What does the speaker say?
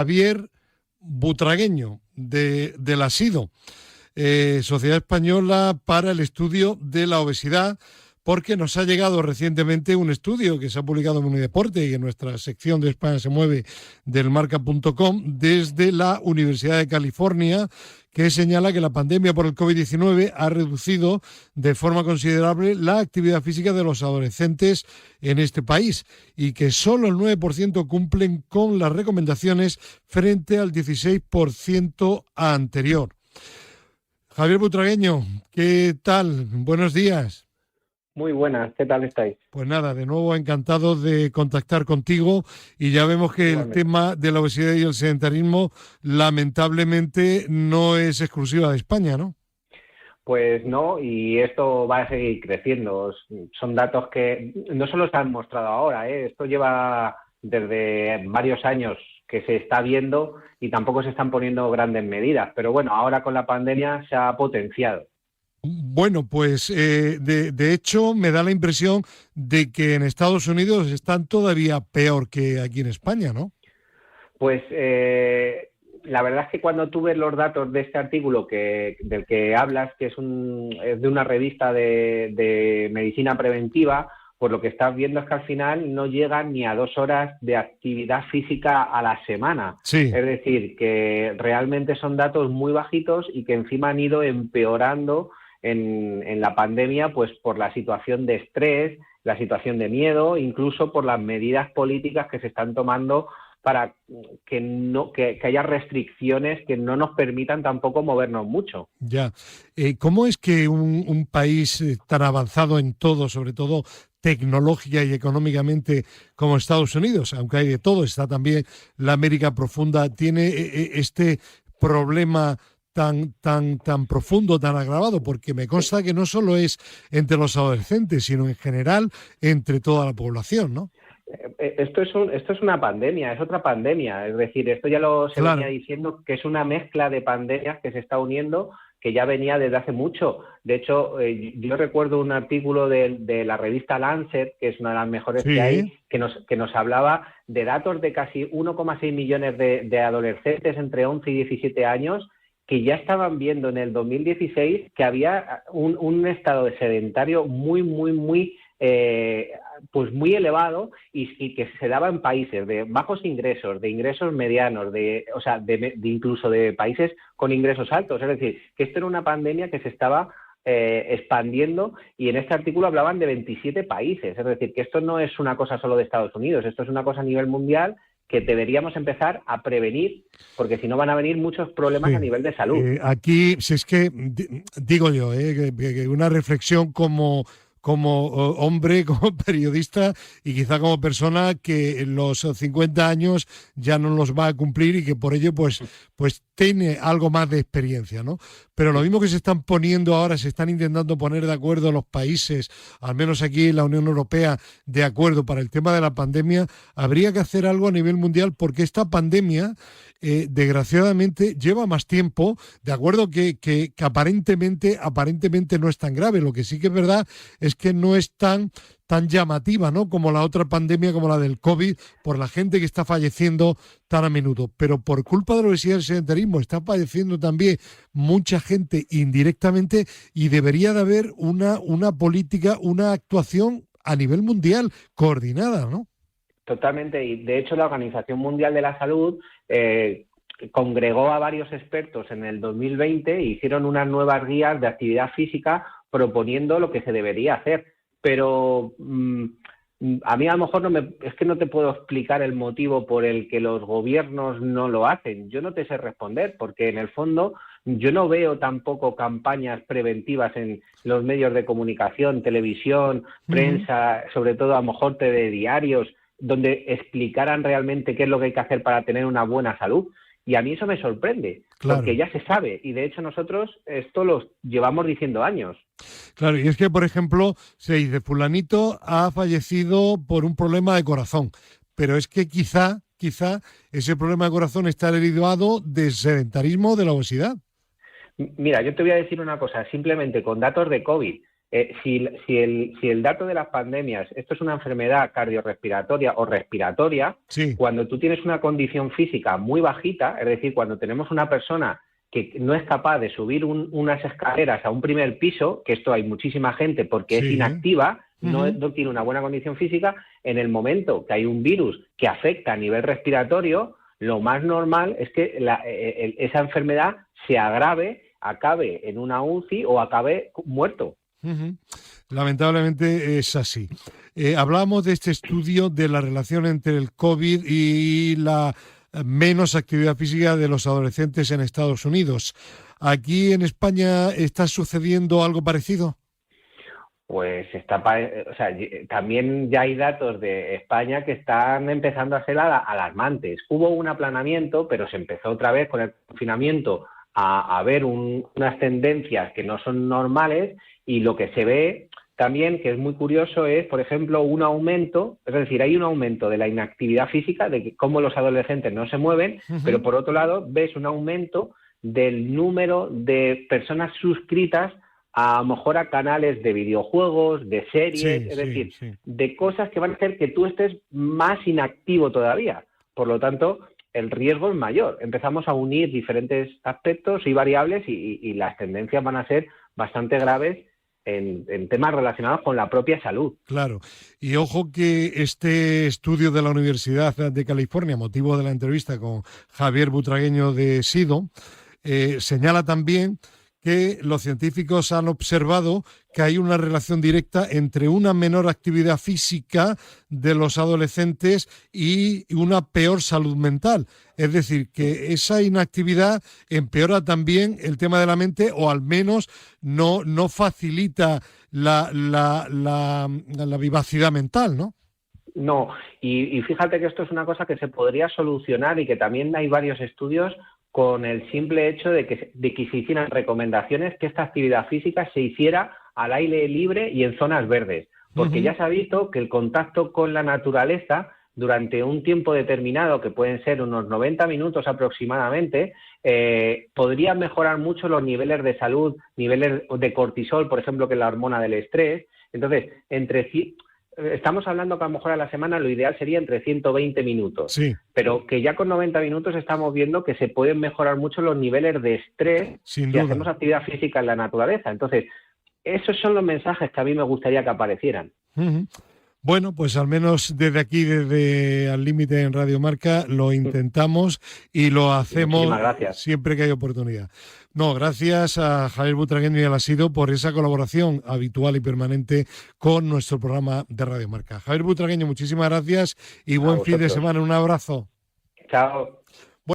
Javier Butragueño, de la SIDO, Sociedad Española para el Estudio de la Obesidad, porque nos ha llegado recientemente un estudio que se ha publicado en Unideporte y en nuestra sección de España se mueve del marca.com desde la Universidad de California, que señala que la pandemia por el COVID-19 ha reducido de forma considerable la actividad física de los adolescentes en este país y que solo el 9% cumplen con las recomendaciones frente al 16% anterior. Javier Butragueño, ¿qué tal? Buenos días. Muy buenas, ¿qué tal estáis? Pues nada, de nuevo encantado de contactar contigo y ya vemos que el Igualmente. tema de la obesidad y el sedentarismo lamentablemente no es exclusiva de España, ¿no? Pues no, y esto va a seguir creciendo. Son datos que no solo se han mostrado ahora, ¿eh? Esto lleva desde varios años que se está viendo y tampoco se están poniendo grandes medidas. Pero bueno, ahora con la pandemia se ha potenciado. Bueno, pues de hecho me da la impresión de que en Estados Unidos están todavía peor que aquí en España, ¿no? Pues la verdad es que cuando tú ves los datos de este artículo del que hablas, que es de una revista de medicina preventiva, pues lo que estás viendo es que al final no llegan ni a 2 horas de actividad física a la semana. Sí. Es decir, que realmente son datos muy bajitos y que encima han ido empeorando en la pandemia, pues por la situación de estrés, la situación de miedo, incluso por las medidas políticas que se están tomando para que haya restricciones que no nos permitan tampoco movernos mucho. Ya. ¿Cómo es que un país tan avanzado en todo, sobre todo tecnológica y económicamente como Estados Unidos, aunque hay de todo, está también la América profunda, tiene este problema tan profundo, tan agravado? Porque me consta que no solo es entre los adolescentes, sino en general entre toda la población, ¿no? Esto es una pandemia, es otra pandemia. Es decir, esto se venía Claro. diciendo que es una mezcla de pandemias que se está uniendo, que ya venía desde hace mucho. De hecho, yo recuerdo un artículo de la revista Lancet, que es una de las mejores que Sí. hay, que nos hablaba de datos de casi 1,6 millones de adolescentes entre 11 y 17 años que ya estaban viendo en el 2016 que había un estado de sedentario muy pues muy elevado y que se daba en países de bajos ingresos, de ingresos medianos, o sea, de incluso de países con ingresos altos. Es decir, que esto era una pandemia que se estaba expandiendo y en este artículo hablaban de 27 países. Es decir, que esto no es una cosa solo de Estados Unidos, esto es una cosa a nivel mundial que deberíamos empezar a prevenir, porque si no van a venir muchos problemas a Sí. nivel de salud. Aquí, si es que digo yo, que una reflexión como hombre, como periodista y quizá como persona que en los 50 años ya no los va a cumplir y que por ello pues tiene algo más de experiencia, ¿no? Pero lo mismo que se están poniendo ahora, se están intentando poner de acuerdo los países, al menos aquí en la Unión Europea, de acuerdo para el tema de la pandemia, habría que hacer algo a nivel mundial porque esta pandemia, desgraciadamente, lleva más tiempo, de acuerdo que aparentemente no es tan grave. Lo que sí que es verdad es que no es tan llamativa, ¿no?, como la otra pandemia, como la del COVID, por la gente que está falleciendo tan a menudo. Pero por culpa de la obesidad y el sedentarismo está falleciendo también mucha gente indirectamente y debería de haber una política, una actuación a nivel mundial coordinada, ¿no? Totalmente, y de hecho la Organización Mundial de la Salud congregó a varios expertos en el 2020 e hicieron unas nuevas guías de actividad física proponiendo lo que se debería hacer. Pero a mí a lo mejor es que no te puedo explicar el motivo por el que los gobiernos no lo hacen. Yo no te sé responder, porque en el fondo yo no veo tampoco campañas preventivas en los medios de comunicación, televisión, Uh-huh. prensa, sobre todo a lo mejor telediarios, donde explicaran realmente qué es lo que hay que hacer para tener una buena salud. Y a mí eso me sorprende, porque Claro. ya se sabe, y de hecho nosotros esto lo llevamos diciendo años. Claro, y es que, por ejemplo, se dice, fulanito ha fallecido por un problema de corazón, pero es que quizá ese problema de corazón está derivado del sedentarismo, de la obesidad. Mira, yo te voy a decir una cosa, simplemente con datos de COVID. Si el dato de las pandemias, esto es una enfermedad cardiorrespiratoria o respiratoria, Sí. cuando tú tienes una condición física muy bajita, es decir, cuando tenemos una persona que no es capaz de subir unas escaleras a un primer piso, que esto hay muchísima gente porque es Sí. inactiva, Ujú. no tiene una buena condición física, en el momento que hay un virus que afecta a nivel respiratorio, lo más normal es que esa enfermedad se agrave, acabe en una UCI o acabe muerto. Ujú. Lamentablemente es así. Hablábamos de este estudio de la relación entre el COVID y la menos actividad física de los adolescentes en Estados Unidos. ¿Aquí en España está sucediendo algo parecido? Pues o sea, también ya hay datos de España que están empezando a ser alarmantes. Hubo un aplanamiento, pero se empezó otra vez con el confinamiento a ver unas tendencias que no son normales, y lo que se ve también, que es muy curioso, es, por ejemplo, un aumento, es decir, hay un aumento de la inactividad física, de cómo los adolescentes no se mueven, pero por otro lado ves un aumento del número de personas suscritas a lo mejor a canales de videojuegos, de series, es decir, de cosas que van a hacer que tú estés más inactivo todavía. Por lo tanto, el riesgo es mayor. Empezamos a unir diferentes aspectos y variables y las tendencias van a ser bastante graves en temas relacionados con la propia salud. Claro. Y ojo que este estudio de la Universidad de California, motivo de la entrevista con Javier Butragueño de SIDO, señala también que los científicos han observado que hay una relación directa entre una menor actividad física de los adolescentes y una peor salud mental. Es decir, que esa inactividad empeora también el tema de la mente, o al menos no facilita la vivacidad mental, ¿no? No, y fíjate que esto es una cosa que se podría solucionar y que también hay varios estudios con el simple hecho de que se hicieran recomendaciones que esta actividad física se hiciera al aire libre y en zonas verdes. Porque ya se ha visto que el contacto con la naturaleza durante un tiempo determinado, que pueden ser unos 90 minutos aproximadamente, podría mejorar mucho los niveles de salud, niveles de cortisol, por ejemplo, que es la hormona del estrés. Entonces, estamos hablando que a lo mejor a la semana lo ideal sería entre 120 minutos, sí, pero que ya con 90 minutos estamos viendo que se pueden mejorar mucho los niveles de estrés sin si duda. hacemos actividad física en la naturaleza. Entonces, esos son los mensajes que a mí me gustaría que aparecieran. Bueno, pues al menos desde aquí, desde Al Límite en Radio Marca, lo intentamos y lo hacemos siempre que hay oportunidad. No, gracias a Javier Butragueño y a la SIDO por esa colaboración habitual y permanente con nuestro programa de Radio Marca. Javier Butragueño, muchísimas gracias y buen fin de semana. Un abrazo. Chao.